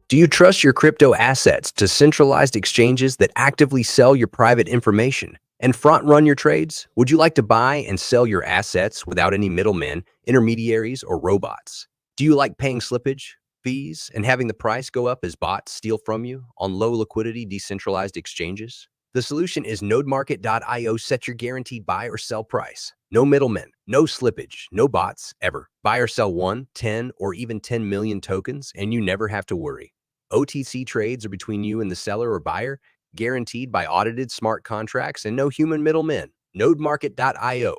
Do you trust your crypto assets to centralized exchanges that actively sell your private information and front run your trades? Would you like to buy and sell your assets without any middlemen, intermediaries, or robots? Do you like paying slippage, fees, and having the price go up as bots steal from you on low liquidity decentralized exchanges? The solution is nodemarket.io. Set your guaranteed buy or sell price. No middlemen, no slippage, no bots ever. Buy or sell 1, 10, or even 10 million tokens, and you never have to worry. OTC trades are between you and the seller or buyer, guaranteed by audited smart contracts and no human middlemen. Nodemarket.io.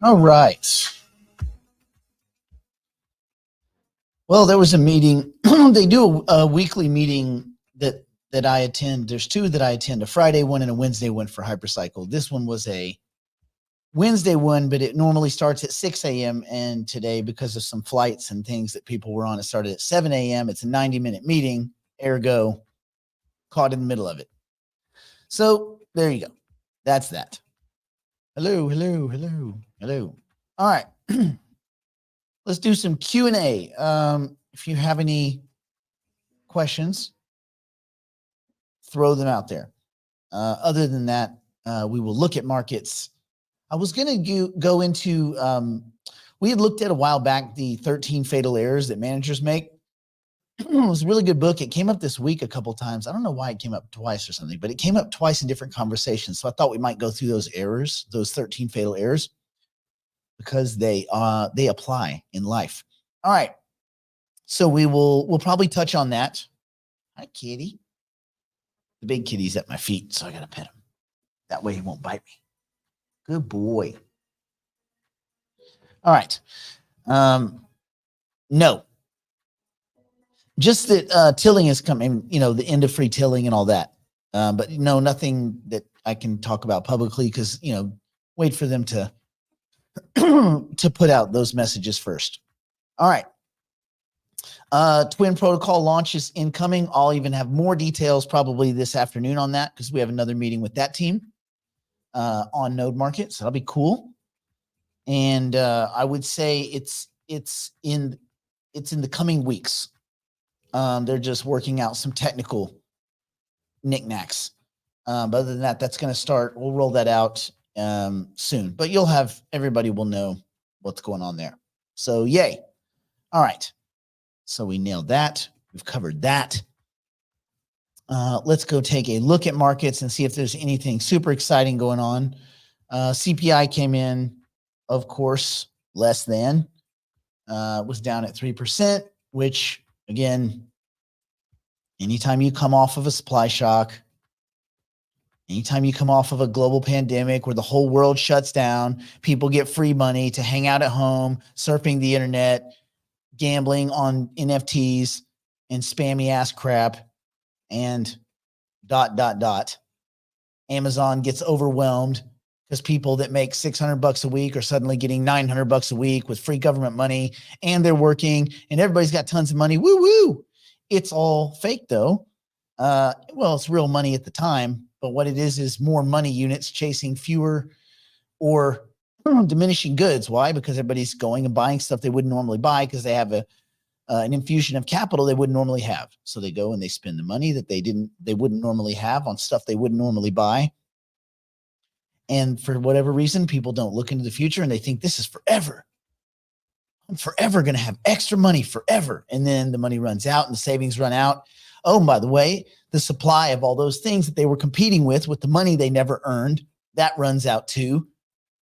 All right. Well, there was a meeting. They do a weekly meeting that I attend. There's two that I attend, a Friday one and a Wednesday one for Hypercycle. This one was a Wednesday one, but it normally starts at 6 a.m. And today, because of some flights and things that people were on, it started at 7 a.m. It's a 90-minute meeting, ergo, caught in the middle of it. So there you go. That's that. Hello, hello, hello, hello. All right. Let's do some Q&A. If you have any questions, throw them out there. Other than that, we will look at markets. I was going to go into, we had looked at a while back the 13 fatal errors that managers make. It was a really good book. It came up this week a couple times. I don't know why it came up twice or something, but it came up twice in different conversations. So I thought we might go through those errors, those 13 fatal errors, because they apply in life. All right. So we'll probably touch on that. Hi, kitty. The big kitty's at my feet, so I got to pet him. That way he won't bite me. Good boy. All right. No. Just that tilling is coming, the end of free tilling and all that. But no, nothing that I can talk about publicly because, wait for them to to put out those messages first. All right. Twin protocol launch is incoming. I'll even have more details probably this afternoon on that because we have another meeting with that team on Node Market. So that'll be cool. And I would say it's in the coming weeks. They're just working out some technical knickknacks. But other than that, that's going to start. We'll roll that out soon. But everybody will know what's going on there. So yay. All right. So we nailed that. We've covered that. Let's go take a look at markets and see if there's anything super exciting going on. CPI came in, of course, less than. Was down at 3%, which, again, anytime you come off of a supply shock, anytime you come off of a global pandemic where the whole world shuts down, people get free money to hang out at home, surfing the internet, gambling on NFTs and spammy ass crap, and ... Amazon gets overwhelmed because people that make $600 a week are suddenly getting $900 a week with free government money, and they're working, and everybody's got tons of money. Woo woo! It's all fake though. Well, it's real money at the time, But what it is more money units chasing fewer or diminishing goods. Why? Because everybody's going and buying stuff they wouldn't normally buy because they have an infusion of capital they wouldn't normally have. So they go and they spend the money that they wouldn't normally have on stuff they wouldn't normally buy. And for whatever reason, people don't look into the future and they think this is forever. I'm forever going to have extra money forever. And then the money runs out and the savings run out. Oh, and by the way, the supply of all those things that they were competing with the money they never earned, that runs out too.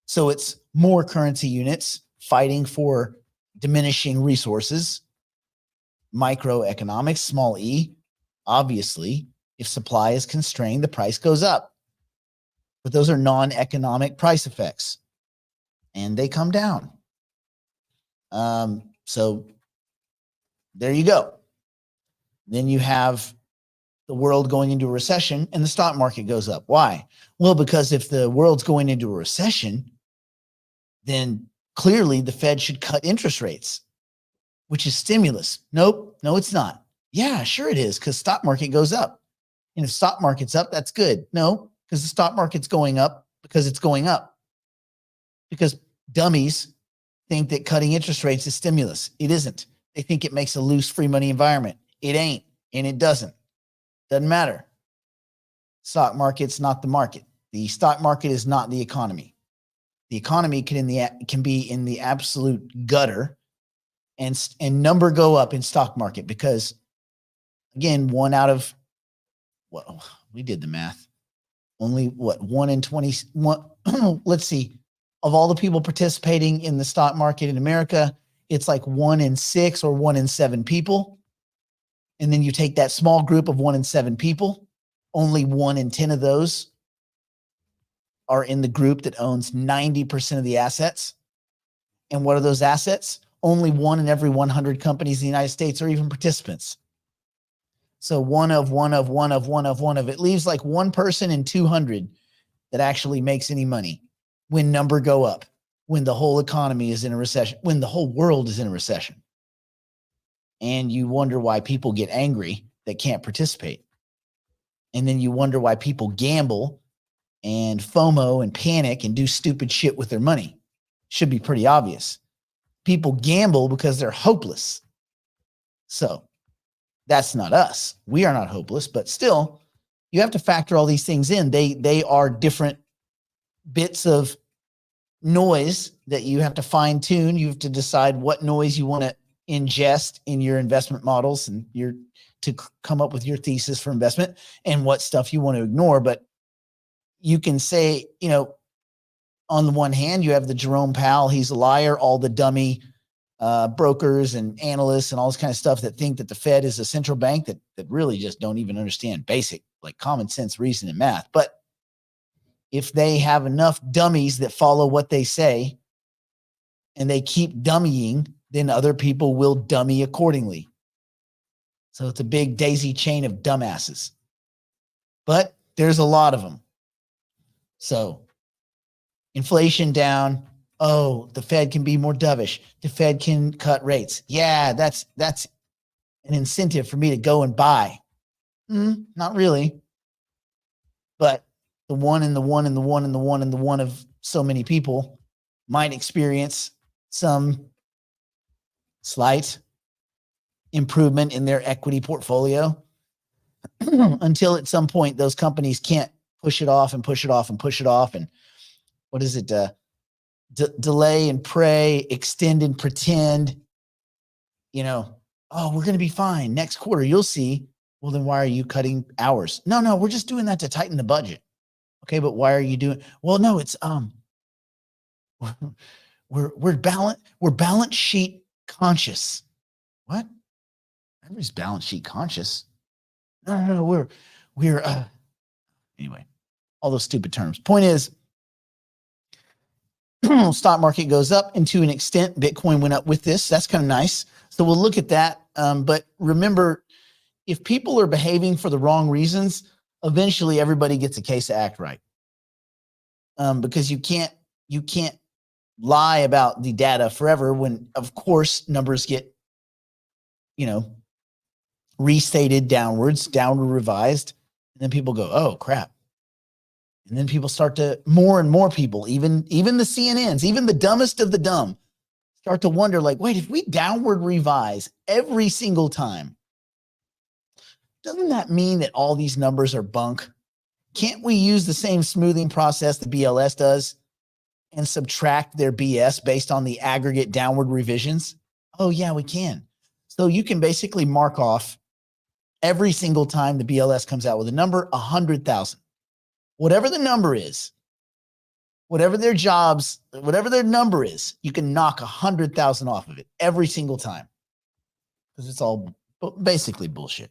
So it's more currency units fighting for diminishing resources. Microeconomics, small e, obviously, if supply is constrained, the price goes up. But those are non-economic price effects, and they come down. So there you go. Then you have the world going into a recession and the stock market goes up. Why? Well, because if the world's going into a recession, then clearly the Fed should cut interest rates, which is stimulus. Nope, no, it's not. Yeah, sure it is, because stock market goes up. And if stock market's up, that's good. No, because the stock market's going up because it's going up. Because dummies think that cutting interest rates is stimulus. It isn't. They think it makes a loose free money environment. It ain't, and it doesn't. Doesn't matter. Stock market's not the market. The stock market is not the economy. The economy can be in the absolute gutter and number go up in stock market because, again, well, we did the math. Only 1 in 20, let's see, of all the people participating in the stock market in America, it's like 1 in 6 or 1 in 7 people. And then you take that small group of 1 in 7 people, only 1 in 10 of those are in the group that owns 90% of the assets. And what are those assets? Only 1 in every 100 companies in the United States are even participants. So one of, it leaves like 1 person in 200 that actually makes any money when number go up, when the whole economy is in a recession, when the whole world is in a recession. And you wonder why people get angry that can't participate. And then you wonder why people gamble and FOMO and panic and do stupid shit with their money. Should be pretty obvious. People gamble because they're hopeless. So that's not us. We are not hopeless, but still, you have to factor all these things in. They are different bits of noise that you have to fine tune. You have to decide what noise you want to ingest in your investment models and to come up with your thesis for investment and what stuff you want to ignore. But you can say, on the one hand, you have the Jerome Powell, he's a liar, all the dummy brokers and analysts and all this kind of stuff that think that the Fed is a central bank that really just don't even understand basic, like common sense reason and math. But if they have enough dummies that follow what they say and they keep dummying, then other people will dummy accordingly. So it's a big daisy chain of dumbasses. But there's a lot of them. So inflation down. Oh, the Fed can be more dovish. The Fed can cut rates. Yeah, that's an incentive for me to go and buy. Not really. But the 1 and the 1 and the 1 and the 1 and the 1 of so many people might experience some slight improvement in their equity portfolio until at some point those companies can't push it off and push it off and push it off. And what is it? Delay and pray, extend and pretend, oh, we're going to be fine. Next quarter, you'll see. Well, then why are you cutting hours? No, we're just doing that to tighten the budget. Okay, but why are you doing? Well, no, it's we're balance sheet conscious. What? Everybody's balance sheet conscious. No, we're anyway, all those stupid terms. Point is, stock market goes up, and to an extent, Bitcoin went up with this. That's kind of nice. So we'll look at that. But remember, if people are behaving for the wrong reasons, eventually everybody gets a case of act right. Because you can't lie about the data forever when, of course, numbers get, restated downward revised. And then people go, oh, crap. And then people start to, more and more people, even the CNNs, even the dumbest of the dumb, start to wonder, like, wait, if we downward revise every single time, doesn't that mean that all these numbers are bunk? Can't we use the same smoothing process the BLS does and subtract their BS based on the aggregate downward revisions? Oh, yeah, we can. So you can basically mark off every single time the BLS comes out with a number, 100,000. Whatever the number is, whatever their jobs, whatever their number is, you can knock 100,000 off of it every single time, because it's all basically bullshit.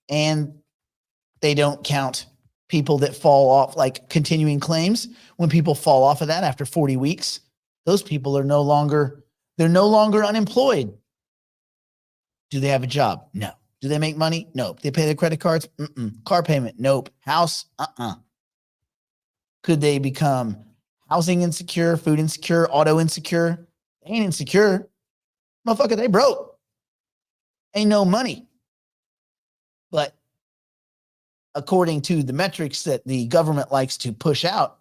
And they don't count people that fall off, like continuing claims. When people fall off of that after 40 weeks, those people are no longer unemployed. Do they have a job? No. Do they make money? Nope. They pay their credit cards? Mm-mm. Car payment? Nope. House? Could they become housing insecure, food insecure, auto insecure? They ain't insecure. Motherfucker, they broke. Ain't no money. But according to the metrics that the government likes to push out,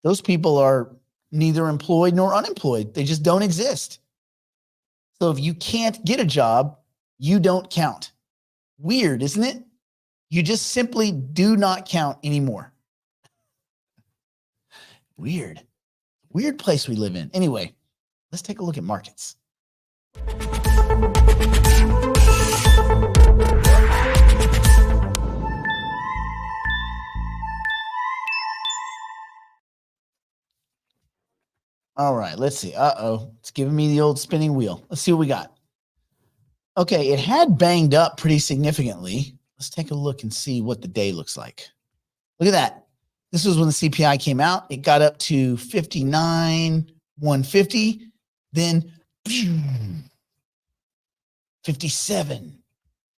those people are neither employed nor unemployed. They just don't exist. So if you can't get a job, you don't count. Weird, isn't it? You just simply do not count anymore. Weird. Weird place we live in. Anyway, let's take a look at markets. All right, let's see. It's giving me the old spinning wheel. Let's see what we got. Okay, it had banged up pretty significantly. Let's take a look and see what the day looks like. Look at that. This was when the CPI came out. It got up to 59,150. Then 57.6,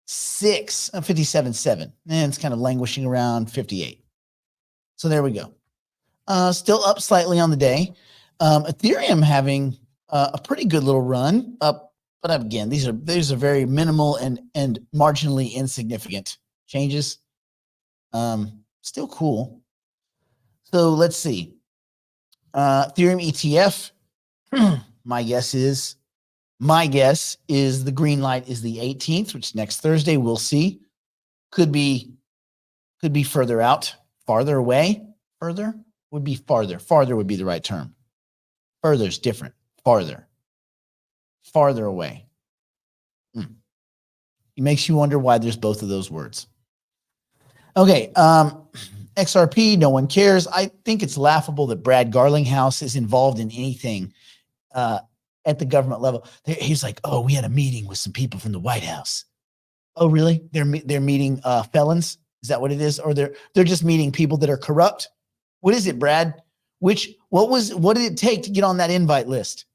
57.7. And it's kind of languishing around 58. So there we go. Still up slightly on the day. Ethereum having a pretty good little run up, but again, these are very minimal and marginally insignificant changes. Still cool. So let's see. Ethereum ETF. My guess is the green light is the 18th, which next Thursday. We'll see. Could be further out, farther away. Further would be farther. Farther would be the right term. Further is different. Farther away. It makes you wonder why there's both of those words. Okay. XRP, no one cares. I think it's laughable that Brad Garlinghouse is involved in anything at the government level. He's like, oh, we had a meeting with some people from the White House. Oh, really? They're meeting felons? Is that what it is? Or they're just meeting people that are corrupt? What is it, Brad? What did it take to get on that invite list?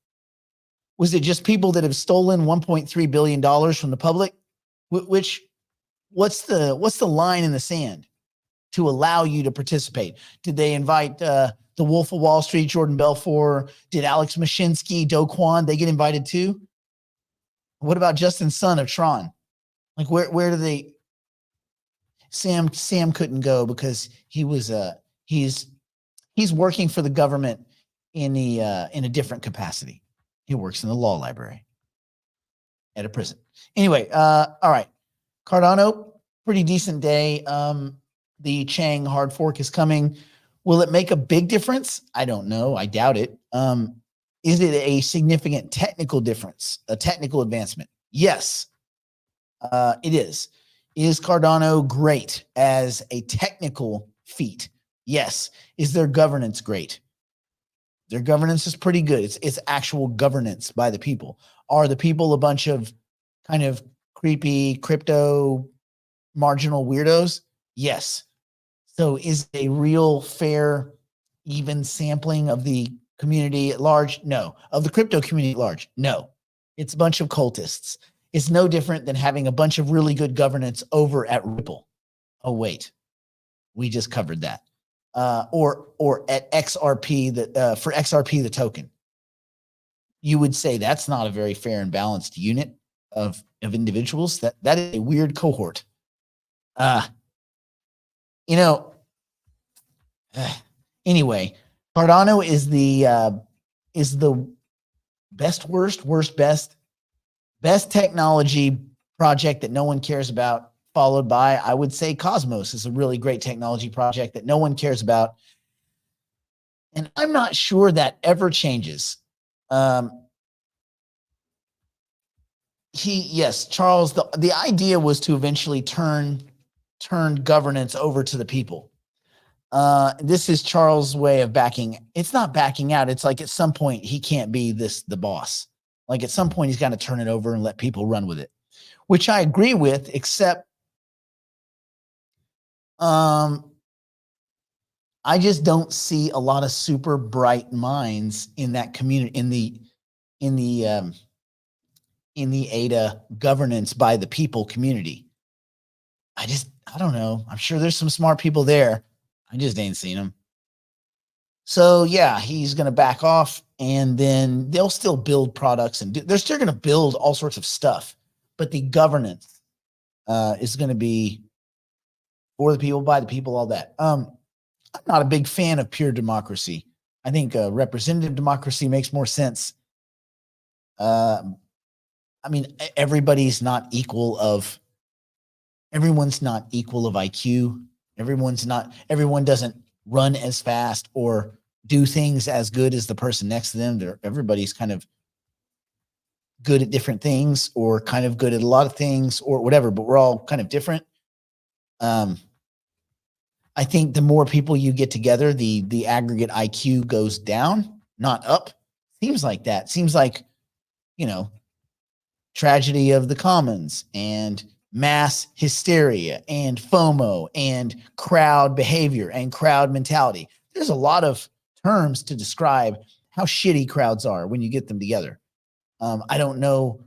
Was it just people that have stolen $1.3 billion from the public? What's the line in the sand to allow you to participate? Did they invite the Wolf of Wall Street, Jordan Belfort? Did Alex Mashinsky, Do Kwon, they get invited too? What about Justin Sun of Tron? Like where do they? Sam couldn't go because he was he's working for the government in a different capacity. He works in the law library at a prison. Anyway, all right. Cardano, pretty decent day. The Chang hard fork is coming. Will it make a big difference? I don't know. I doubt it. Is it a significant technical difference, a technical advancement? Yes, it is. Is Cardano great as a technical feat? Yes. Is their governance great? Their governance is pretty good. It's actual governance by the people. Are the people a bunch of kind of creepy crypto marginal weirdos? Yes. So is it a real fair, even sampling of the community at large? No. Of the crypto community at large? No. It's a bunch of cultists. It's no different than having a bunch of really good governance over at Ripple. Oh, wait. We just covered that. Or at XRP, for XRP, the token. You would say that's not a very fair and balanced unit of individuals. That is a weird cohort. You know, Anyway, Cardano is the best technology project that no one cares about, followed by, I would say, Cosmos is a really great technology project that no one cares about. And I'm not sure that ever changes. Charles, the idea was to eventually turn governance over to the people. This is Charles' way of backing. It's not backing out. It's like at some point he can't be the boss. Like at some point he's got to turn it over and let people run with it, which I agree with, except I just don't see a lot of super bright minds in that community, in the ADA governance by the people community. I don't know. I'm sure there's some smart people there. I just ain't seen them. So yeah, he's going to back off, and then they'll still build products, and they're still going to build all sorts of stuff. But the governance is going to be for the people, by the people, all that. I'm not a big fan of pure democracy. I think representative democracy makes more sense. I mean, everyone's not equal of IQ. Everyone doesn't run as fast or do things as good as the person next to them. Everybody's kind of good at different things, or kind of good at a lot of things, or whatever, but we're all kind of different. I think the more people you get together, the aggregate IQ goes down, not up. Seems like that. Seems like, tragedy of the commons and mass hysteria and FOMO and crowd behavior and crowd mentality. There's a lot of terms to describe how shitty crowds are when you get them together. I don't know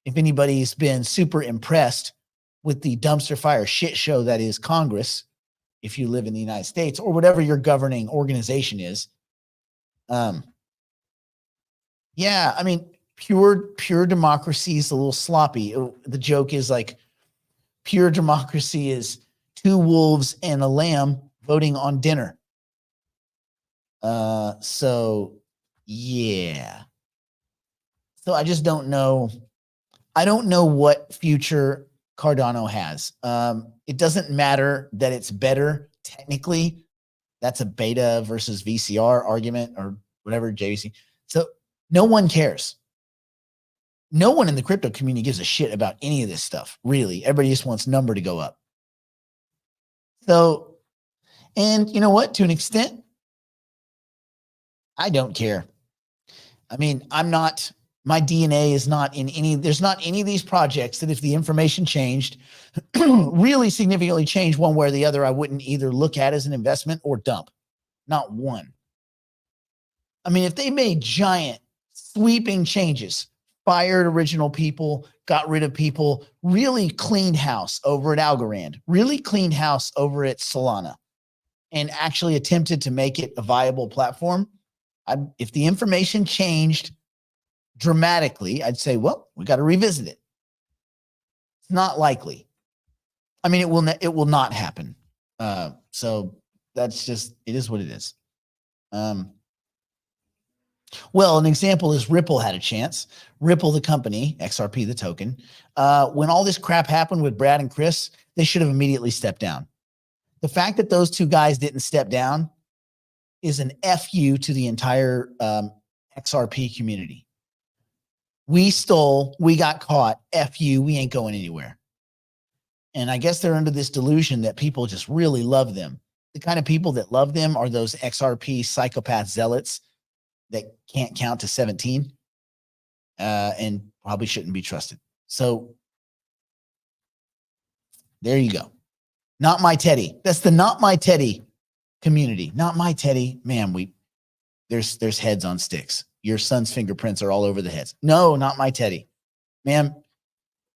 if anybody's been super impressed with the dumpster fire shit show that is Congress, if you live in the United States, or whatever your governing organization is. Yeah, I mean, pure democracy is a little sloppy. The joke is like, pure democracy is two wolves and a lamb voting on dinner. So yeah. So I just don't know. I don't know what future Cardano has. It doesn't matter that it's better technically. That's a beta versus VCR argument or whatever, JVC. So no one cares. No one in the crypto community gives a shit about any of this stuff, really. Everybody just wants number to go up. So, and you know what? To an extent, I don't care. I mean, my DNA is not in there's not any of these projects that if the information changed, really significantly changed one way or the other, I wouldn't either look at as an investment or dump. Not one. I mean, if they made giant sweeping changes, fired original people, got rid of people, really cleaned house over at Algorand, really cleaned house over at Solana, and actually attempted to make it a viable platform, if the information changed dramatically, I'd say, well, we got to revisit it. It's not likely. I mean, it will not happen. So that's just, it is what it is. Well, an example is Ripple had a chance. Ripple, the company, XRP, the token. When all this crap happened with Brad and Chris, they should have immediately stepped down. The fact that those two guys didn't step down is an FU to the entire XRP community. We stole, we got caught, FU, we ain't going anywhere. And I guess they're under this delusion that people just really love them. The kind of people that love them are those XRP psychopath zealots that can't count to 17 and probably shouldn't be trusted. So there you go. Not my Teddy. That's the not my Teddy community. Not my Teddy. Man, there's heads on sticks. Your son's fingerprints are all over the heads. No, not my Teddy. Ma'am,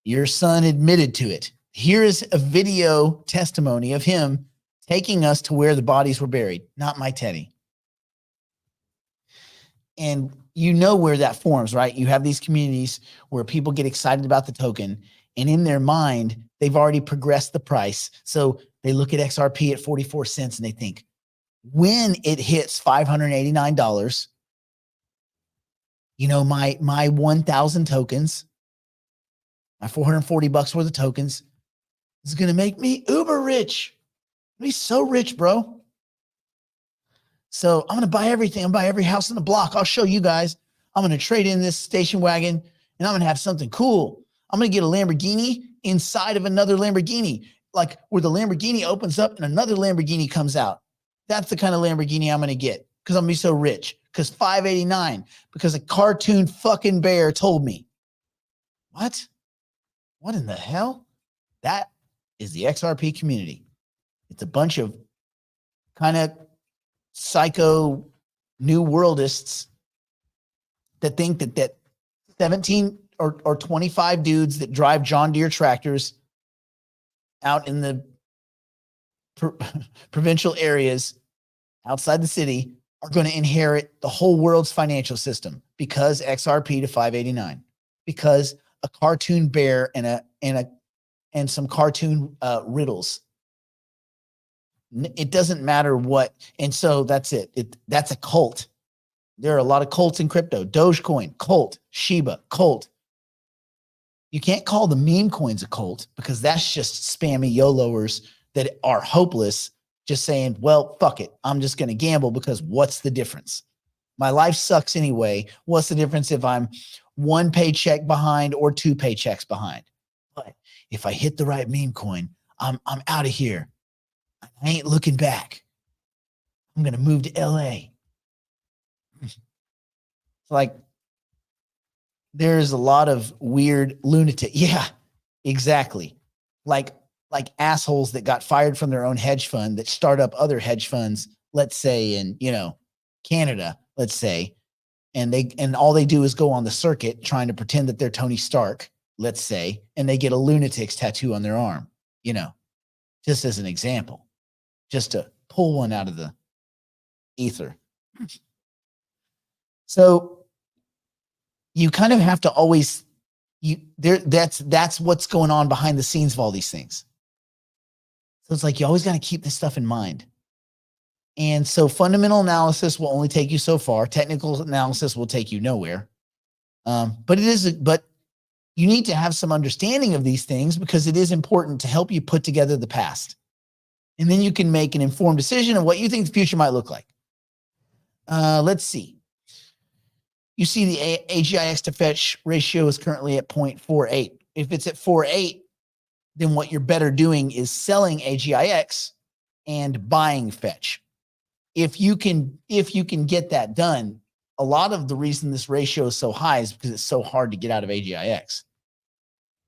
your son admitted to it. Here is a video testimony of him taking us to where the bodies were buried. Not my Teddy. And you know where that forms, right? You have these communities where people get excited about the token, and in their mind, they've already progressed the price. So they look at XRP at 44 cents and they think, When it hits $589, my 1,000 tokens, my 440 bucks worth of tokens is going to make me uber rich. Be so rich, bro. So I'm going to buy everything. I'm going to buy every house in the block. I'll show you guys. I'm going to trade in this station wagon and I'm going to have something cool. I'm going to get a Lamborghini inside of another Lamborghini, like where the Lamborghini opens up and another Lamborghini comes out. That's the kind of Lamborghini I'm going to get because I'm going to be so rich. Because $589, because a cartoon fucking bear told me. What? What in the hell? That is the XRP community. It's a bunch of kind of psycho new worldists that think that 17 or 25 dudes that drive John Deere tractors out in the provincial areas outside the city are going to inherit the whole world's financial system because XRP to 589, because a cartoon bear and some cartoon riddles. It doesn't matter what. And so that's it. That's a cult. There are a lot of cults in crypto. Dogecoin, cult. Shiba, cult. You can't call the meme coins a cult because that's just spammy YOLOers that are hopeless, just saying, well, fuck it. I'm just going to gamble because what's the difference? My life sucks anyway. What's the difference if I'm one paycheck behind or two paychecks behind? But if I hit the right meme coin, I'm out of here. I ain't looking back. I'm going to move to LA. It's like there's a lot of weird lunatic. Yeah, exactly. Like assholes that got fired from their own hedge fund that start up other hedge funds, let's say in, Canada, let's say, and all they do is go on the circuit trying to pretend that they're Tony Stark, let's say, and they get a lunatic's tattoo on their arm, just as an example, just to pull one out of the ether. So you kind of have to always that's what's going on behind the scenes of all these things. So it's like you always got to keep this stuff in mind. And so fundamental analysis will only take you so far. Technical analysis will take you nowhere. But you need to have some understanding of these things because it is important to help you put together the past. And then you can make an informed decision of what you think the future might look like. Let's see. You see the AGIX to fetch ratio is currently at 0.48. If it's at 4.8, then what you're better doing is selling AGIX and buying fetch. If you can get that done, a lot of the reason this ratio is so high is because it's so hard to get out of AGIX.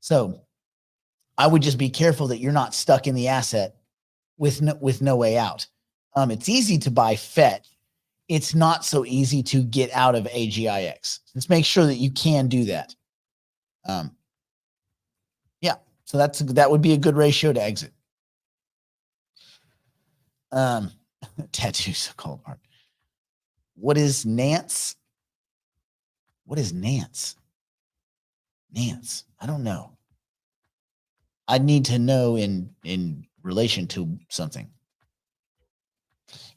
So I would just be careful that you're not stuck in the asset with no way out. It's easy to buy fetch. It's not so easy to get out of AGIX. Let's make sure that you can do that. Yeah, so that would be a good ratio to exit. Tattoos called art. What is Nance? What is Nance? Nance, I don't know. I need to know in relation to something.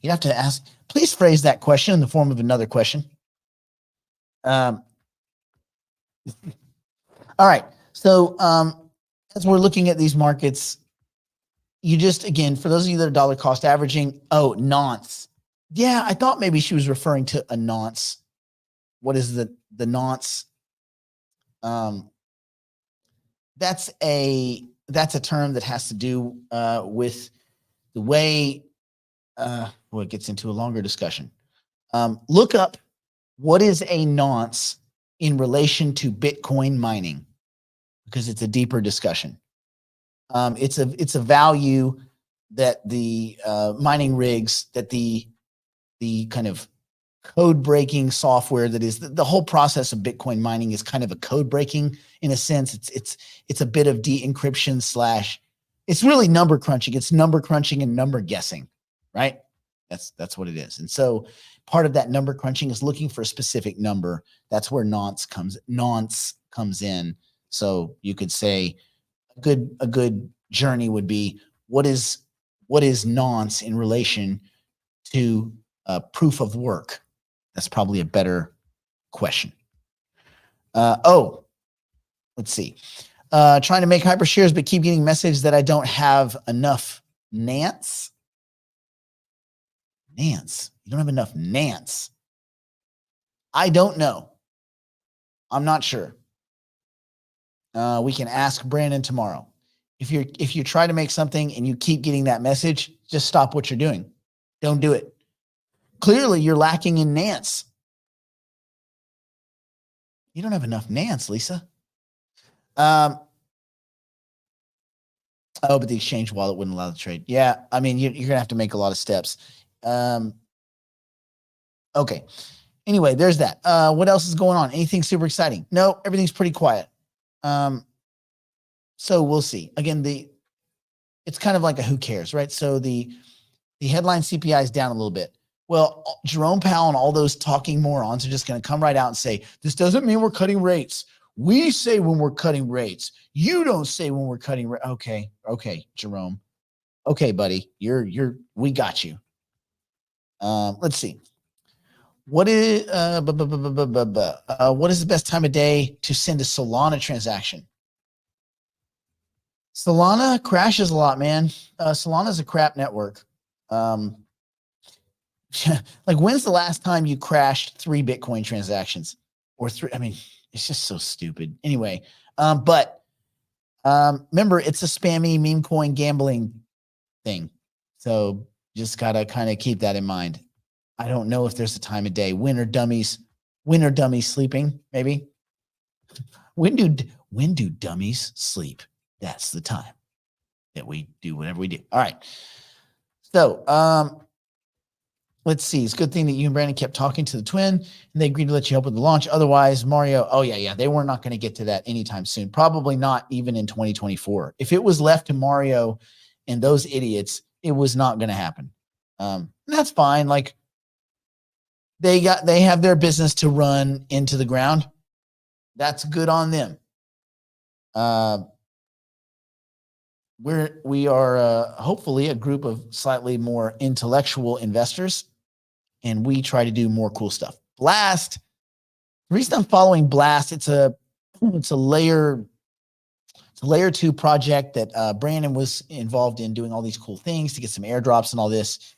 You'd have to ask, please phrase that question in the form of another question. All right. So as we're looking at these markets, you just, again, for those of you that are dollar cost averaging, nonce. Yeah, I thought maybe she was referring to a nonce. What is the nonce? That's a term that has to do with the way, it gets into a longer discussion. Look up what is a nonce in relation to Bitcoin mining, because it's a deeper discussion. It's a value that the mining rigs, that the kind of code breaking software that is the whole process of Bitcoin mining is kind of a code breaking in a sense. It's a bit of de-encryption / it's really number crunching. It's number crunching and number guessing, right? That's what it is. And so part of that number crunching is looking for a specific number. That's where nonce comes in. So you could say a good journey would be what is nonce in relation to proof of work? That's probably a better question. Let's see. Trying to make hyper shares, but keep getting message that I don't have enough Nance. Nance. You don't have enough Nance. I don't know. I'm not sure. We can ask Brandon tomorrow. If you try to make something and you keep getting that message, just stop what you're doing. Don't do it. Clearly, you're lacking in Nance. You don't have enough Nance, Lisa. But the exchange wallet wouldn't allow the trade. Yeah, I mean, you're going to have to make a lot of steps. Okay. Anyway, there's that. What else is going on? Anything super exciting? No, everything's pretty quiet. So we'll see. Again, it's kind of like a who cares, right? So the headline CPI is down a little bit. Well, Jerome Powell and all those talking morons are just going to come right out and say, this doesn't mean we're cutting rates. We say when we're cutting rates. You don't say when we're cutting rates. Okay, Jerome. Okay, buddy, we got you. Let's see. What is what is the best time of day to send a Solana transaction? Solana crashes a lot, man. Solana is a crap network. Like, when's the last time you crashed 3 Bitcoin transactions or 3? I mean, it's just so stupid. Anyway, but remember, it's a spammy meme coin gambling thing. So just gotta kind of keep that in mind. I don't know if there's a time of day. When are dummies sleeping? Maybe. When do dummies sleep? That's the time that we do whatever we do. All right. So let's see. It's a good thing that you and Brandon kept talking to the twin and they agreed to let you help with the launch. Otherwise, Mario, they were not going to get to that anytime soon. Probably not even in 2024. If it was left to Mario and those idiots, it was not going to happen. That's fine. Like, they have their business to run into the ground. That's good on them. We are hopefully a group of slightly more intellectual investors, and we try to do more cool stuff. Blast. The reason I'm following Blast, it's a layer 2 project that Brandon was involved in, doing all these cool things to get some airdrops and all this.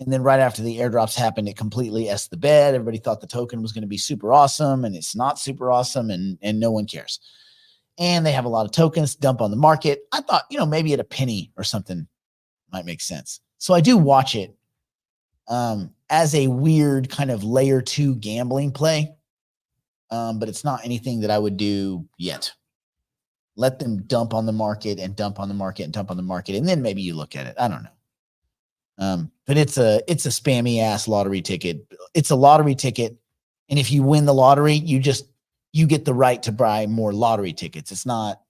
And then right after the airdrops happened, it completely s the bed. Everybody thought the token was going to be super awesome, and it's not super awesome, and no one cares. And they have a lot of tokens to dump on the market. I thought, maybe at a penny or something might make sense. So I do watch it as a weird kind of layer 2 gambling play, but it's not anything that I would do yet. Let them dump on the market and dump on the market and dump on the market, and then maybe you look at it. I don't know. But it's a spammy ass lottery ticket. It's a lottery ticket. And if you win the lottery, you get the right to buy more lottery tickets. It's not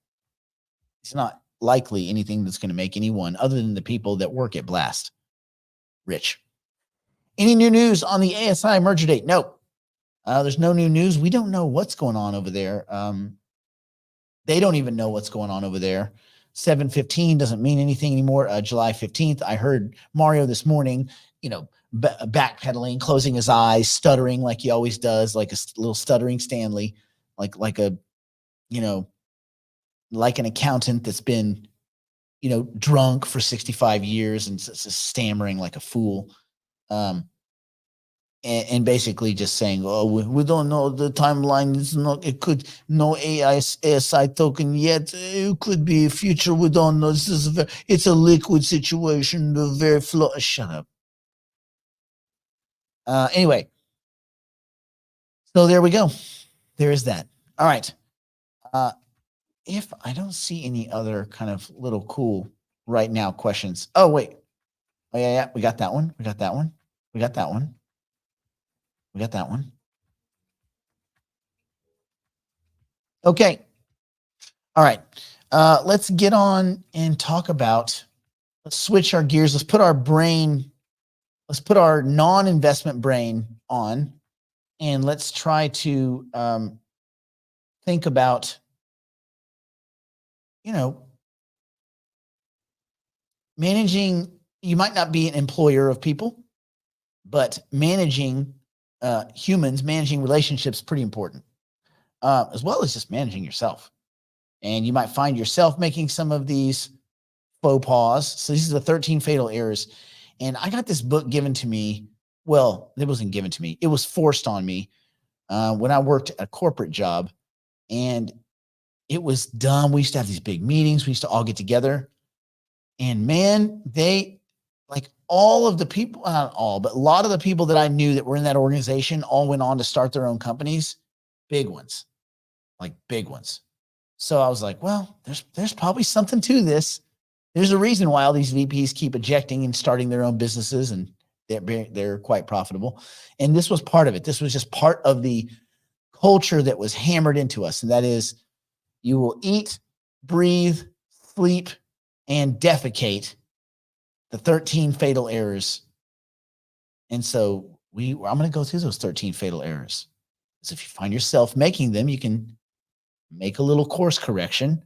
likely anything that's going to make anyone other than the people that work at Blast rich. Any new news on the ASI merger date? No, there's no new news. We don't know what's going on over there. They don't even know what's going on over there. 7/15 doesn't mean anything anymore. July 15th, I heard Mario this morning, backpedaling, closing his eyes, stuttering like he always does, like a little stuttering Stanley, like an accountant that's been, drunk for 65 years and stammering like a fool. And basically just saying, we don't know the timeline. No ASI token yet. It could be future. We don't know. It's a liquid situation. Very flow. Shut up. Anyway, so there we go. There is that. All right. If I don't see any other kind of little cool right now questions. Oh, wait. Oh, yeah. We got that one. We got that one. Okay. All right. Let's get on and talk about, let's switch our gears. Let's put our non-investment brain on, and let's try to think about, managing. You might not be an employer of people, but managing humans, managing relationships, pretty important, as well as just managing yourself. And you might find yourself making some of these faux pas. So these are the 13 fatal errors. And I got this book given to me. Well, it wasn't given to me. It was forced on me when I worked a corporate job. And it was dumb. We used to have these big meetings. We used to all get together. And man, they, like, all of the people, not all, but a lot of the people that I knew that were in that organization all went on to start their own companies, big ones, like big ones. So I was like, well, there's probably something to this. There's a reason why all these VPs keep ejecting and starting their own businesses, and they're quite profitable. And this was part of it. This was just part of the culture that was hammered into us. And that is, you will eat, breathe, sleep, and defecate, the 13 fatal errors. And so I'm going to go through those 13 fatal errors. So if you find yourself making them, you can make a little course correction,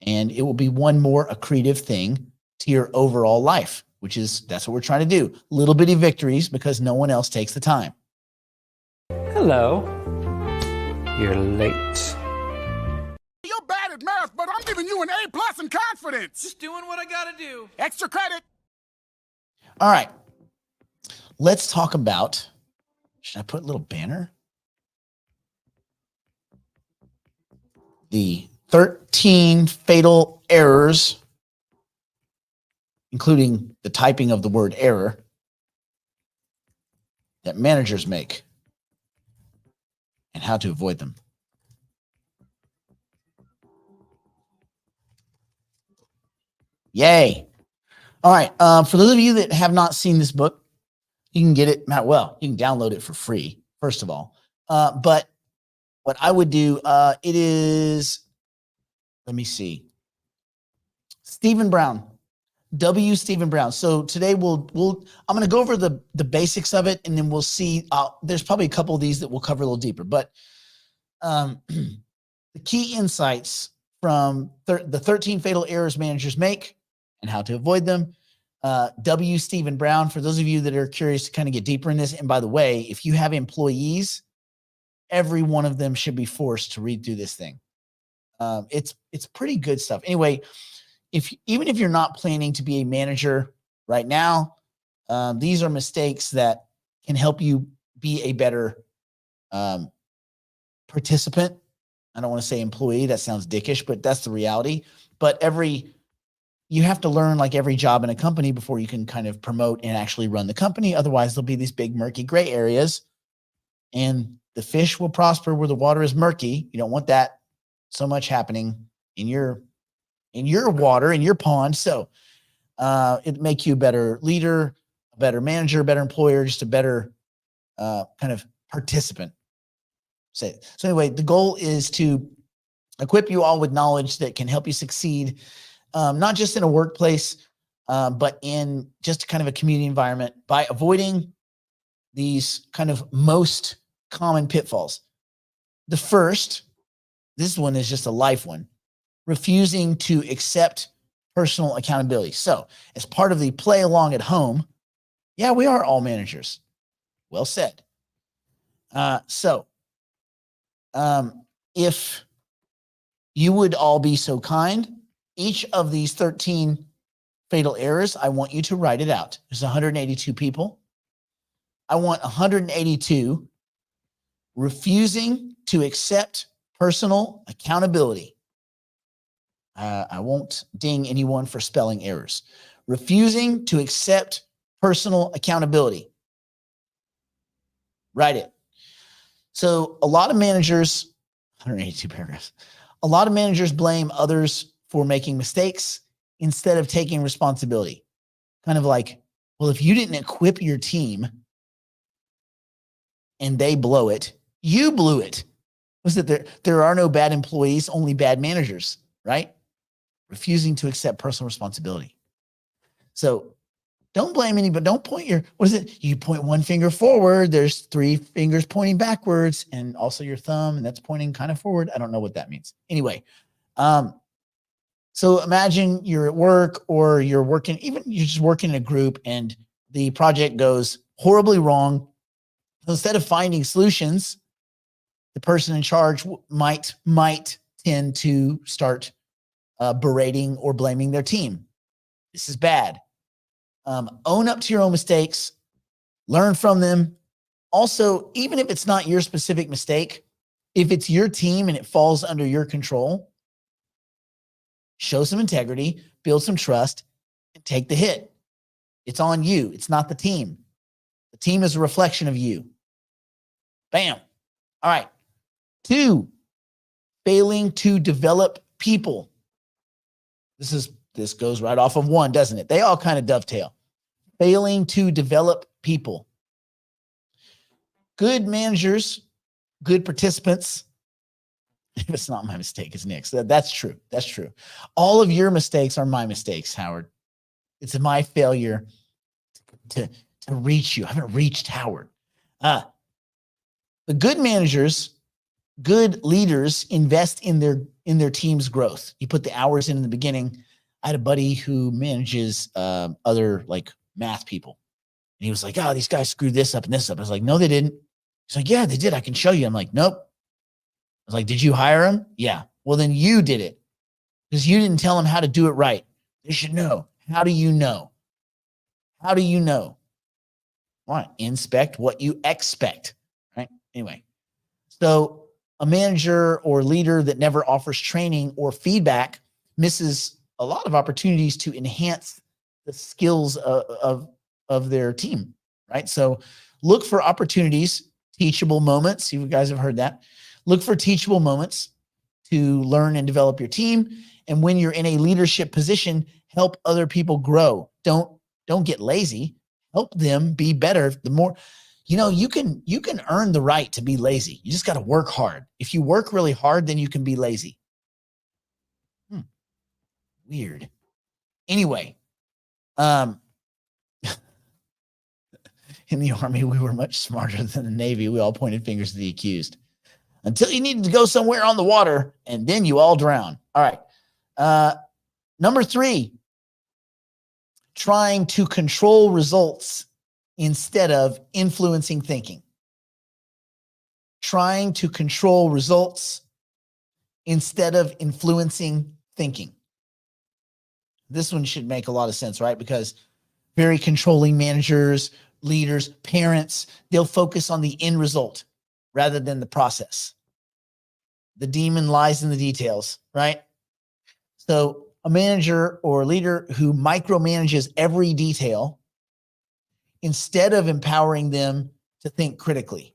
and it will be one more accretive thing to your overall life, that's what we're trying to do. Little bitty victories, because no one else takes the time. Hello. You're late. You're bad at math, but I'm giving you an A+ in confidence. Just doing what I gotta do. Extra credit. All right. Let's talk about, should I put a little banner? The 13 fatal errors, including the typing of the word error, that managers make and how to avoid them. Yay. All right. For those of you that have not seen this book, you can get it. Well, you can download it for free, first of all. But what I would do, it is, let me see, Stephen Brown, Stephen Brown. So today I'm going to go over the basics of it, and then we'll see. There's probably a couple of these that we'll cover a little deeper, but the key insights from the 13 fatal errors managers make and how to avoid them. Stephen Brown, for those of you that are curious to kind of get deeper in this. And by the way, if you have employees, every one of them should be forced to read through this thing. It's pretty good stuff. Anyway, even if you're not planning to be a manager right now, these are mistakes that can help you be a better participant. I don't want to say employee. That sounds dickish, but that's the reality. But you have to learn, like every job in a company, before you can kind of promote and actually run the company. Otherwise, there'll be these big murky gray areas, and the fish will prosper where the water is murky. You don't want that so much happening in your water, in your pond. So it make you a better leader, a better manager, a better employer, just a better kind of participant. So anyway, the goal is to equip you all with knowledge that can help you succeed, not just in a workplace, but in just kind of a community environment, by avoiding these kind of most common pitfalls. The first, this one is just a life one: refusing to accept personal accountability. So as part of the play along at home, yeah, we are all managers. Well said. If you would all be so kind, each of these 13 fatal errors, I want you to write it out. There's 182 people. I want 182 refusing to accept personal accountability. I won't ding anyone for spelling errors. Refusing to accept personal accountability. Write it. So a lot of managers, 182 paragraphs, a lot of managers blame others for making mistakes instead of taking responsibility. Kind of like, well, if you didn't equip your team and they blow it, you blew it. Was it there are no bad employees, only bad managers, right? Refusing to accept personal responsibility. So don't blame anybody. Don't point you point one finger forward. There's 3 fingers pointing backwards, and also your thumb, and that's pointing kind of forward. I don't know what that means. Anyway, so imagine you're at work, or you're just working in a group, and the project goes horribly wrong. Instead of finding solutions, the person in charge might tend to start berating or blaming their team. This is bad. Own up to your own mistakes, learn from them. Also, even if it's not your specific mistake, if it's your team and it falls under your control, show some integrity, build some trust, and take the hit. It's on you. It's not the team. The team is a reflection of you. Bam. All right. 2, failing to develop people. This goes right off of 1, doesn't it? They all kind of dovetail. Failing to develop people. Good managers, good participants. If it's not my mistake, it's Nick's. That's true. That's true. All of your mistakes are my mistakes, Howard. It's my failure to reach you. I haven't reached Howard. The good managers, good leaders invest in their team's growth. You put the hours in the beginning. I had a buddy who manages other like math people. And he was like, oh, these guys screwed this up and this up. I was like, no, they didn't. He's like, yeah, they did. I can show you. I'm like, nope. I was like, did you hire him? Yeah. Well, then you did it because you didn't tell them how to do it right. They should know. How do you know? How do you know? Why? Inspect what you expect, right? Anyway, so a manager or leader that never offers training or feedback misses a lot of opportunities to enhance the skills of their team, right? So look for opportunities, teachable moments. You guys have heard that. Look for teachable moments to learn and develop your team. And when you're in a leadership position, help other people grow. Don't get lazy. Help them be better. The more, you can earn the right to be lazy. You just got to work hard. If you work really hard, then you can be lazy. Weird. Anyway, in the Army, we were much smarter than the Navy. We all pointed fingers to the accused until you needed to go somewhere on the water, and then you all drown. All right. Number 3, trying to control results instead of influencing thinking. Trying to control results instead of influencing thinking. This one should make a lot of sense, right? Because very controlling managers, leaders, parents, they'll focus on the end result rather than the process. The demon lies in the details, right? So a manager or a leader who micromanages every detail instead of empowering them to think critically.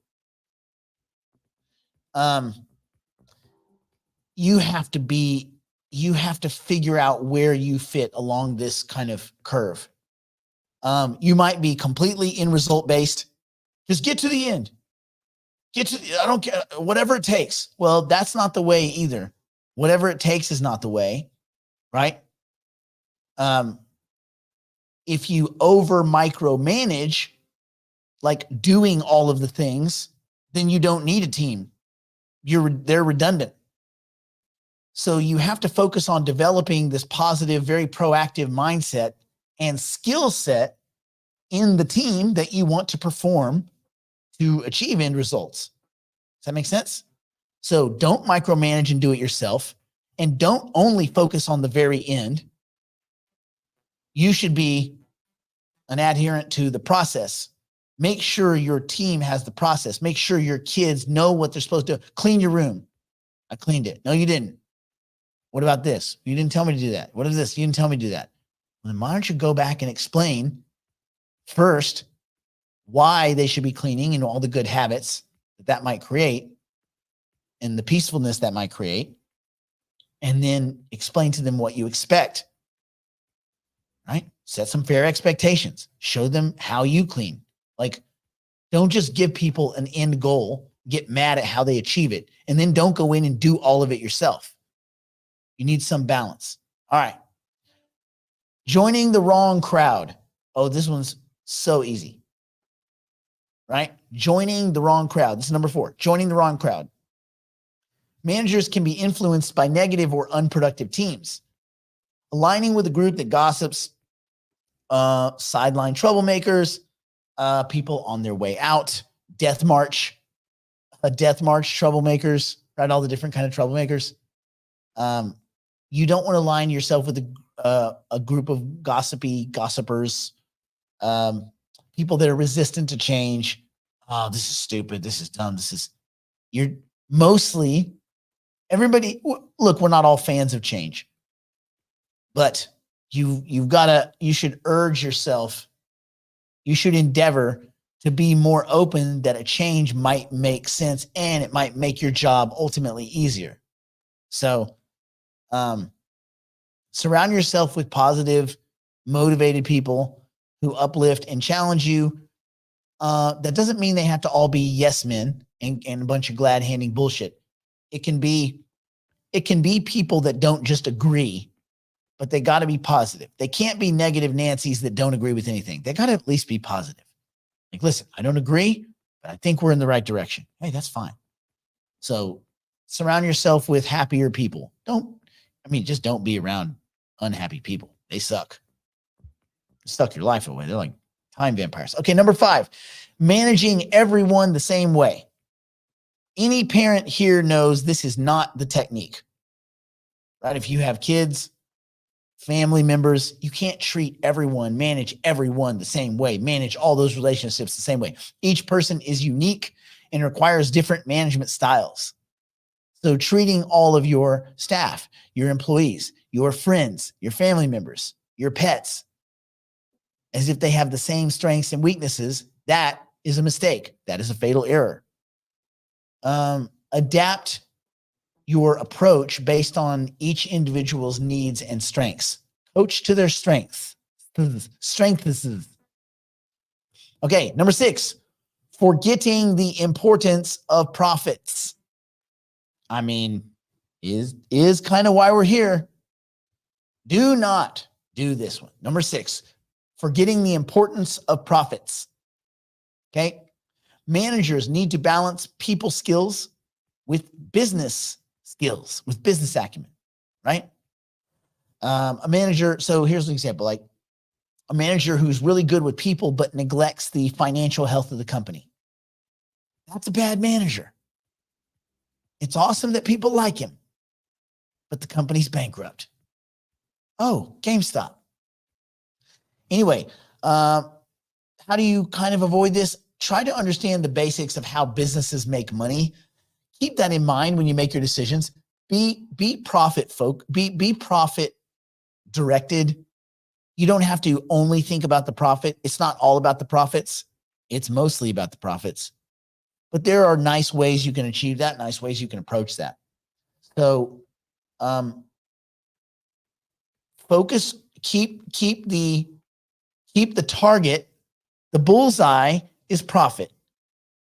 You have to figure out where you fit along this kind of curve. You might be completely end result based. Just get to the end. I don't care, whatever it takes. Well, that's not the way either. Whatever it takes is not the way, right? If you over micromanage, like doing all of the things, then you don't need a team. They're redundant. So you have to focus on developing this positive, very proactive mindset and skill set in the team that you want to perform to achieve end results. Does that make sense? So don't micromanage and do it yourself, and don't only focus on the very end. You should be an adherent to the process. Make sure your team has the process. Make sure your kids know what they're supposed to do. Clean your room. I cleaned it. No, you didn't. What about this? You didn't tell me to do that. What is this? You didn't tell me to do that. Well, then why don't you go back and explain first why they should be cleaning and all the good habits that might create and the peacefulness that might create, and then explain to them what you expect, right? Set some fair expectations. Show them how you clean. Like, don't just give people an end goal, get mad at how they achieve it, and then don't go in and do all of it yourself. You need some balance. All right. Joining the wrong crowd. Oh, this one's so easy, right? Joining the wrong crowd. This is number 4, joining the wrong crowd. Managers can be influenced by negative or unproductive teams. Aligning with a group that gossips, sideline troublemakers, people on their way out, death march, troublemakers, right? All the different kind of troublemakers. You don't want to align yourself with a group of gossipers, people that are resistant to change. Oh, this is stupid. This is dumb. You're mostly everybody. Look, we're not all fans of change, but you should urge yourself. You should endeavor to be more open that a change might make sense and it might make your job ultimately easier. So, surround yourself with positive, motivated people who uplift and challenge you. That doesn't mean they have to all be yes men and a bunch of glad handing bullshit. It can be people that don't just agree, but they got to be positive. They can't be negative Nancy's that don't agree with anything. They got to at least be positive. Like, listen, I don't agree, but I think we're in the right direction. Hey, that's fine. So surround yourself with happier people. Just don't be around unhappy people. They suck. Suck your life away. They're like time vampires. Okay, number 5, managing everyone the same way. Any parent here knows this is not the technique, right? If you have kids, family members, you can't manage everyone the same way, manage all those relationships the same way. Each person is unique and requires different management styles. So treating all of your staff, your employees, your friends, your family members, your pets, as if they have the same strengths and weaknesses, that is a mistake. That is a fatal error. Adapt your approach based on each individual's needs and strengths. Coach to their strengths. Okay, number 6, forgetting the importance of profits. Is kind of why we're here. Do not do this one. Number 6, forgetting the importance of profits. Okay. Managers need to balance people skills with business skills, with business acumen, right? A manager. So here's an example, like a manager who's really good with people, but neglects the financial health of the company. That's a bad manager. It's awesome that people like him, but the company's bankrupt. Oh, GameStop. Anyway, how do you kind of avoid this? Try to understand the basics of how businesses make money. Keep that in mind when you make your decisions. Be profit directed. You don't have to only think about the profit. It's not all about the profits. It's mostly about the profits. But there are nice ways you can achieve that, nice ways you can approach that. So focus, keep the target. The bullseye is profit.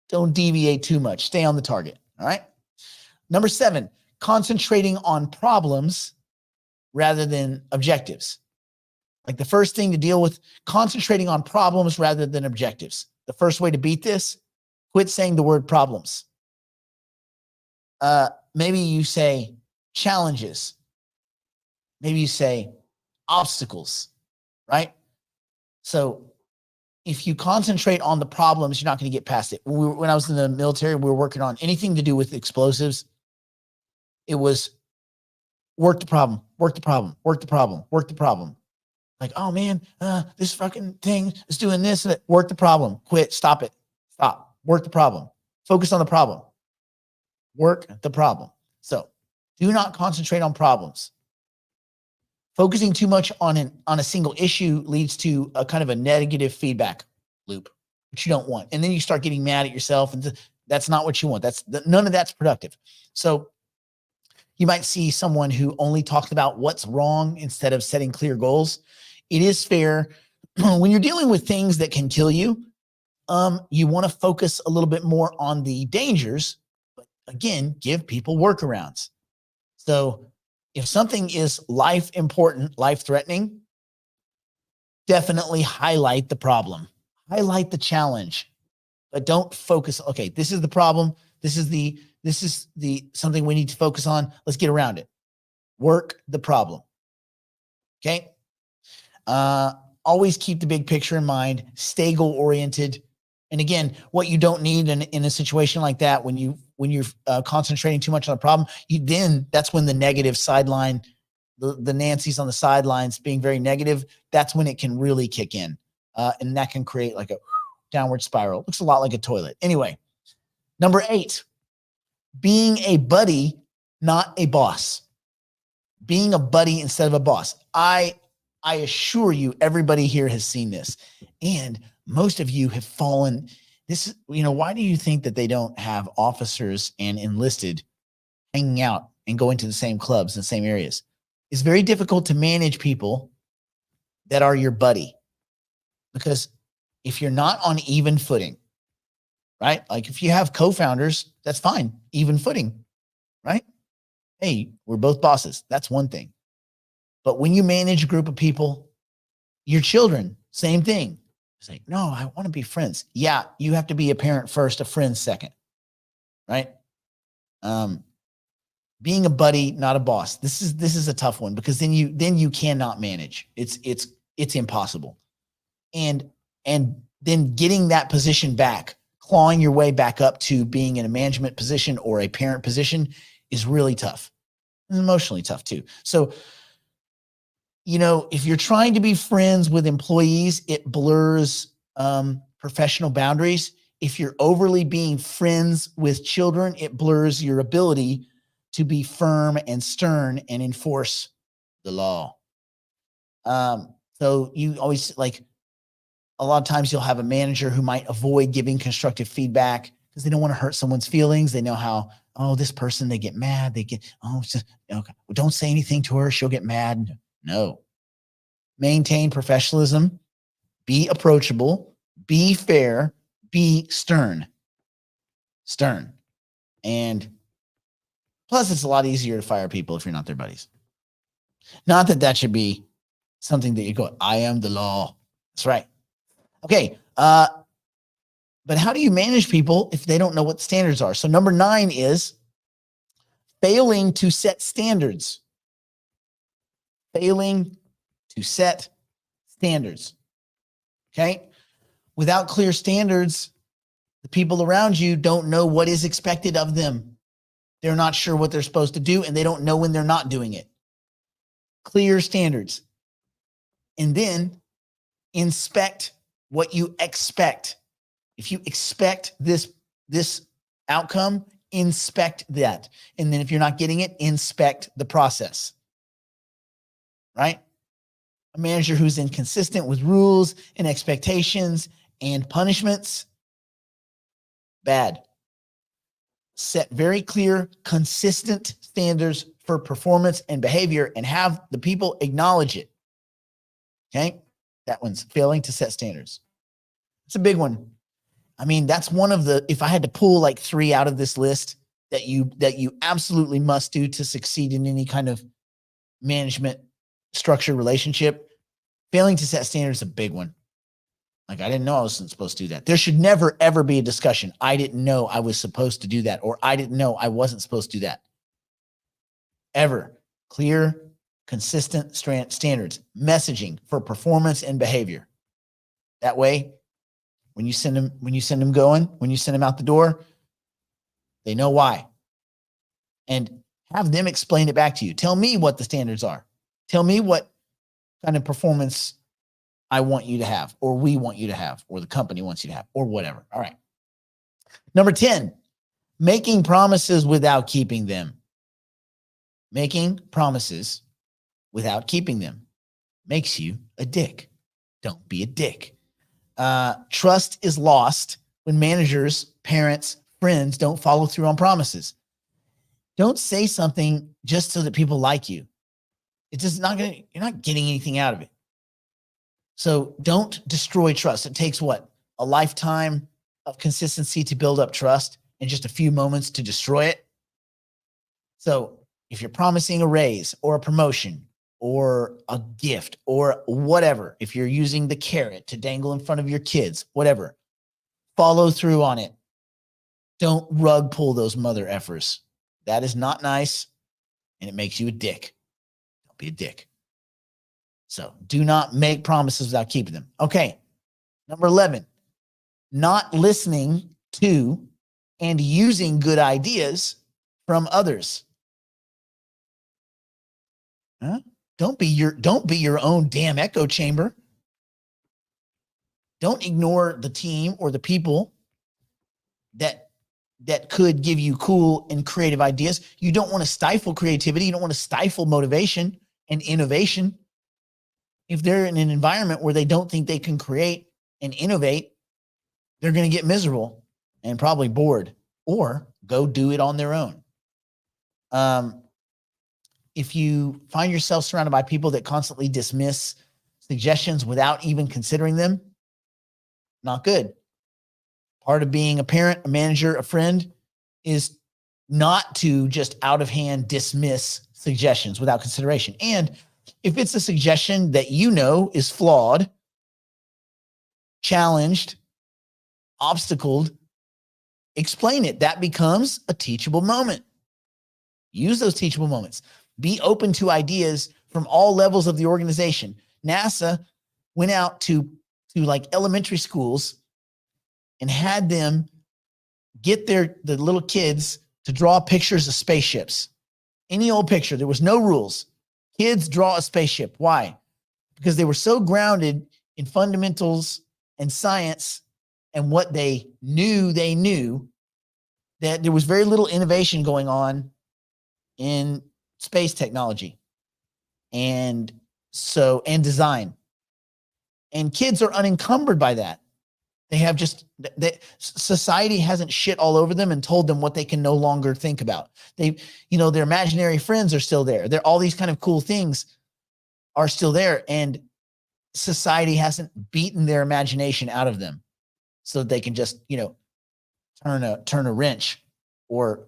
Don't deviate too much. Stay on the target. All right. Number 7, concentrating on problems rather than objectives. Like the first thing to deal with, concentrating on problems rather than objectives. The first way to beat this, quit saying the word problems. Maybe you say challenges. Maybe you say obstacles, right? So if you concentrate on the problems, you're not going to get past it. When I was in the military, we were working on anything to do with explosives. It was work the problem, work the problem, work the problem, work the problem. Like, oh man, this fucking thing is doing this. Work the problem. Quit. Stop it. Stop. Work the problem. Focus on the problem. Work the problem. So do not concentrate on problems. Focusing too much on a single issue leads to a kind of a negative feedback loop, which you don't want. And then you start getting mad at yourself, and that's not what you want. None of that's productive. So you might see someone who only talks about what's wrong instead of setting clear goals. It is fair when you're dealing with things that can kill you. You want to focus a little bit more on the dangers, but again, give people workarounds. So if something is life important, life threatening, definitely highlight the problem, highlight the challenge, but don't focus. Okay, this is the problem. This is the something we need to focus on. Let's get around it. Work the problem. Okay. always keep the big picture in mind, stay goal oriented. And again, what you don't need in a situation like that, when you're concentrating too much on the problem, that's when the negative sideline, the Nancy's on the sidelines being very negative, that's when it can really kick in. And that can create like a downward spiral. Looks a lot like a toilet. Anyway, number 8, being a buddy, not a boss. Being a buddy instead of a boss. I assure you, everybody here has seen this. And most of you have fallen. This is, why do you think that they don't have officers and enlisted hanging out and going to the same clubs and same areas? It's very difficult to manage people that are your buddy, because if you're not on even footing, right? Like if you have co-founders, that's fine. Even footing, right? Hey, we're both bosses. That's one thing. But when you manage a group of people, your children, same thing. It's like, no, I want to be friends. Yeah, you have to be a parent first, a friend second, right? Being a buddy, not a boss. This is a tough one, because then you cannot manage. It's impossible. And then getting that position back, clawing your way back up to being in a management position or a parent position is really tough. And emotionally tough too. So, if you're trying to be friends with employees, it blurs professional boundaries. If you're overly being friends with children, it blurs your ability to be firm and stern and enforce the law. So you always, like, a lot of times you'll have a manager who might avoid giving constructive feedback because they don't want to hurt someone's feelings. They know how, this person, they get mad. They get, it's just, okay, well, don't say anything to her. She'll get mad. No. Maintain professionalism. Be approachable. Be fair. Be stern. Stern. And plus, it's a lot easier to fire people if you're not their buddies. Not that that should be something that you go, I am the law. That's right. Okay. But how do you manage people if they don't know what standards are? So number 9 is failing to set standards. Failing to set standards. Okay. Without clear standards, the people around you don't know what is expected of them. They're not sure what they're supposed to do, and they don't know when they're not doing it. Clear standards. And then inspect what you expect. If you expect this outcome, inspect that. And then if you're not getting it, inspect the process. Right? A manager who's inconsistent with rules and expectations and punishments, bad. Set very clear, consistent standards for performance and behavior and have the people acknowledge it. Okay? That one's failing to set standards. It's a big one. I mean, that's one of the, if I had to pull like 3 out of this list that you absolutely must do to succeed in any kind of management structure relationship, failing to set standards is a big one. Like, I didn't know I wasn't supposed to do that. There should never, ever be a discussion. I didn't know I was supposed to do that, or I didn't know I wasn't supposed to do that. Ever. Clear, consistent standards, messaging for performance and behavior. That way, when you send them out the door, they know why. And have them explain it back to you. Tell me what the standards are. Tell me what kind of performance I want you to have, or we want you to have, or the company wants you to have, or whatever. All right. Number 10, making promises without keeping them. Making promises without keeping them makes you a dick. Don't be a dick. Trust is lost when managers, parents, friends don't follow through on promises. Don't say something just so that people like you. It's just you're not getting anything out of it. So don't destroy trust. It takes what? A lifetime of consistency to build up trust and just a few moments to destroy it. So if you're promising a raise or a promotion or a gift or whatever, if you're using the carrot to dangle in front of your kids, whatever, follow through on it. Don't rug pull those mother effers. That is not nice, and it makes you a dick. Don't be a dick. So do not make promises without keeping them. Okay. Number 11, not listening to and using good ideas from others. Huh? Don't be your own damn echo chamber. Don't ignore the team or the people that could give you cool and creative ideas. You don't want to stifle creativity. You don't want to stifle motivation and innovation. If they're in an environment where they don't think they can create and innovate, they're going to get miserable and probably bored or go do it on their own. If you find yourself surrounded by people that constantly dismiss suggestions without even considering them, not good. Part of being a parent, a manager, a friend is not to just out of hand dismiss suggestions without consideration. And if it's a suggestion that you know is flawed, challenged, obstacled, explain it. That becomes a teachable moment. Use those teachable moments. Be open to ideas from all levels of the organization. NASA went out to like elementary schools and had them get the little kids to draw pictures of spaceships. Any old picture. There was no rules. Kids draw a spaceship. Why? Because they were so grounded in fundamentals and science and what they knew that there was very little innovation going on in space technology and design. And kids are unencumbered by that. They have society hasn't shit all over them and told them what they can no longer think about. Their imaginary friends are still there. All these kind of cool things are still there. And society hasn't beaten their imagination out of them so that they can just, turn a wrench or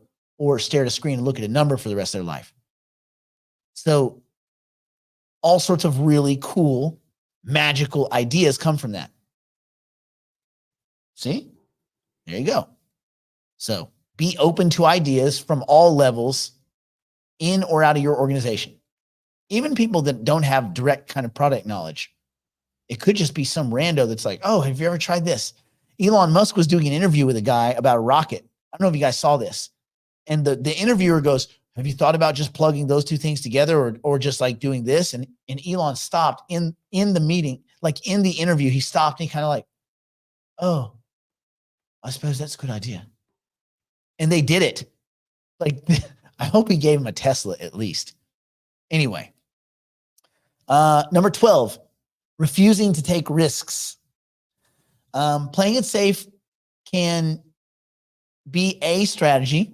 stare at a screen and look at a number for the rest of their life. So all sorts of really cool, magical ideas come from that. See? There you go. So be open to ideas from all levels in or out of your organization. Even people that don't have direct kind of product knowledge. It could just be some rando that's like, oh, have you ever tried this? Elon Musk was doing an interview with a guy about a rocket. I don't know if you guys saw this. And the interviewer goes, have you thought about just plugging those two things together or just like doing this? And Elon stopped in the meeting, like in the interview, he stopped and he kind of like, oh, I suppose that's a good idea. And they did it. Like, I hope he gave him a Tesla at least. Anyway, number 12, refusing to take risks. Playing it safe can be a strategy.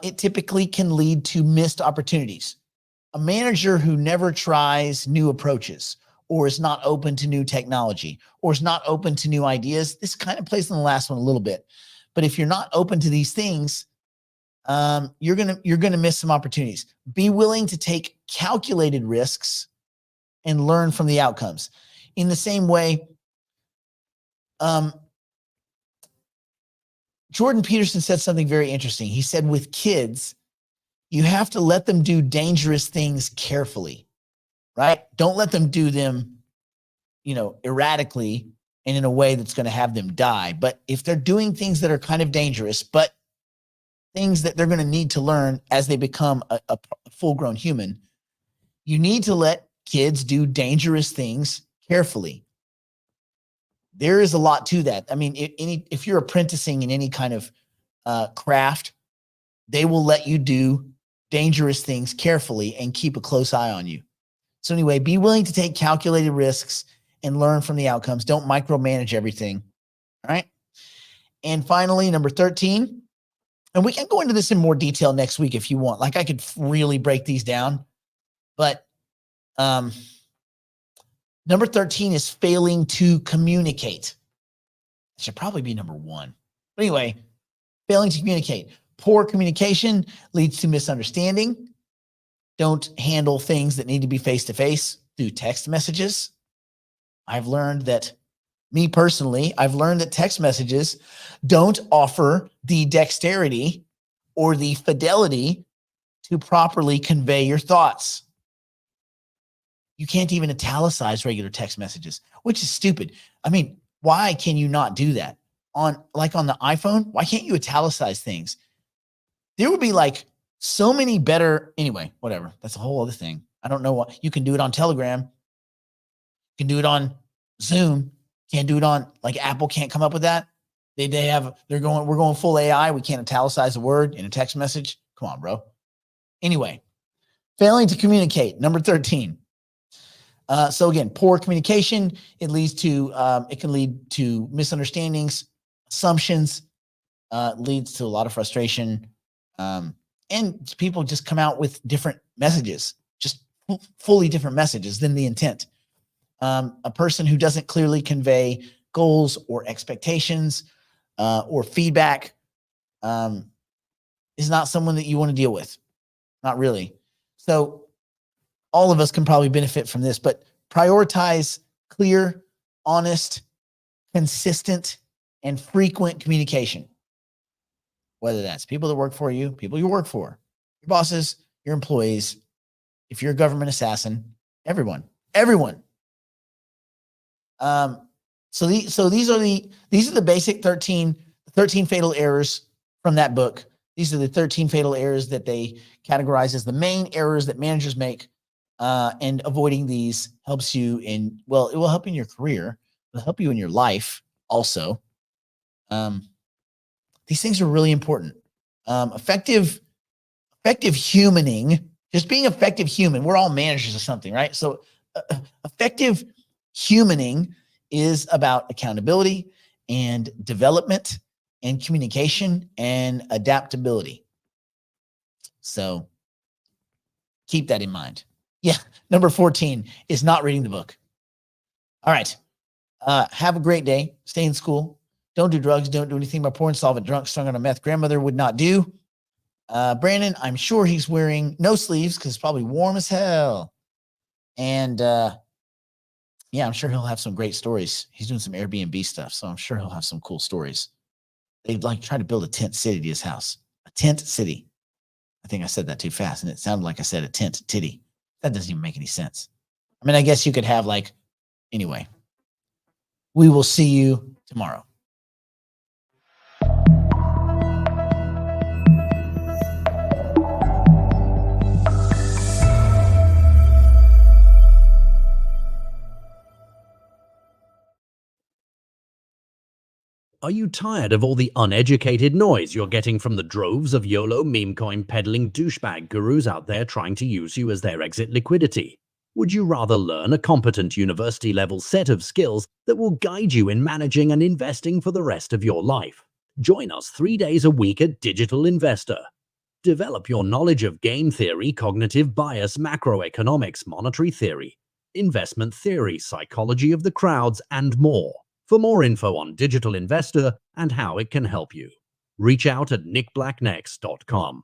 It typically can lead to missed opportunities. A manager who never tries new approaches or is not open to new technology or is not open to new ideas, this kind of plays in the last one a little bit. But if you're not open to these things, you're gonna miss some opportunities. Be willing to take calculated risks and learn from the outcomes. In the same way, Jordan Peterson said something very interesting. He said, with kids, you have to let them do dangerous things carefully, right? Don't let them do them, erratically and in a way that's going to have them die. But if they're doing things that are kind of dangerous, but things that they're going to need to learn as they become a full-grown human, you need to let kids do dangerous things carefully. There is a lot to that. I mean, if you're apprenticing in any kind of craft, they will let you do dangerous things carefully and keep a close eye on you. So anyway, be willing to take calculated risks and learn from the outcomes. Don't micromanage everything. All right. And finally, number 13, and we can go into this in more detail next week if you want. Like, I could really break these down, but number 13 is failing to communicate. It should probably be number 1. But anyway, failing to communicate. Poor communication leads to misunderstanding. Don't handle things that need to be face-to-face through text messages. I've learned that text messages don't offer the dexterity or the fidelity to properly convey your thoughts. You can't even italicize regular text messages, which is stupid. I mean, why can you not do that? On the iPhone, why can't you italicize things? There would be like so many better, anyway, whatever. That's a whole other thing. I don't know what you can do it on Telegram. You can do it on Zoom. Can't do it on, like, Apple can't come up with that. We're going full AI. We can't italicize a word in a text message. Come on, bro. Anyway, failing to communicate, number 13. So again, poor communication, it can lead to misunderstandings, assumptions, leads to a lot of frustration. And people just come out with different messages, just fully different messages than the intent. A person who doesn't clearly convey goals or expectations or feedback is not someone that you want to deal with. Not really. So all of us can probably benefit from this, but prioritize clear, honest, consistent, and frequent communication. Whether that's people that work for you, people you work for, your bosses, your employees, if you're a government assassin, everyone. So these are the basic 13 fatal errors from that book. These are the 13 fatal errors that they categorize as the main errors that managers make. And avoiding these helps you it will help in your career. It'll help you in your life also. These things are really important. Effective humaning, just being effective human. We're all managers of something, right? So effective humaning is about accountability and development and communication and adaptability. So keep that in mind. Yeah. Number 14 is not reading the book. All right. Have a great day. Stay in school. Don't do drugs. Don't do anything but poor, insolvent, drunk, strung on a meth grandmother would not do. Brandon, I'm sure he's wearing no sleeves because it's probably warm as hell. And yeah, I'm sure he'll have some great stories. He's doing some Airbnb stuff, so I'm sure he'll have some cool stories. They'd like try to build a tent city to his house. A tent city. I think I said that too fast, and it sounded like I said a tent titty. That doesn't even make any sense. I mean, I guess you could have anyway. We will see you tomorrow. Are you tired of all the uneducated noise you're getting from the droves of YOLO meme coin peddling douchebag gurus out there trying to use you as their exit liquidity? Would you rather learn a competent university-level set of skills that will guide you in managing and investing for the rest of your life? Join us 3 days a week at Digital Investor. Develop your knowledge of game theory, cognitive bias, macroeconomics, monetary theory, investment theory, psychology of the crowds, and more. For more info on Digital Investor and how it can help you, reach out at nickblacknext.com.